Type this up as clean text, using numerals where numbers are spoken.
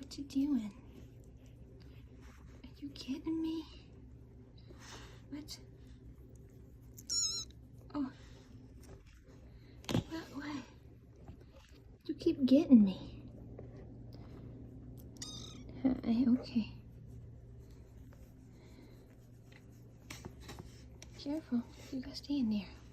What you doing? Are you kidding me? What? Oh. What? You keep getting me. Okay. Careful. You gotta stay in there.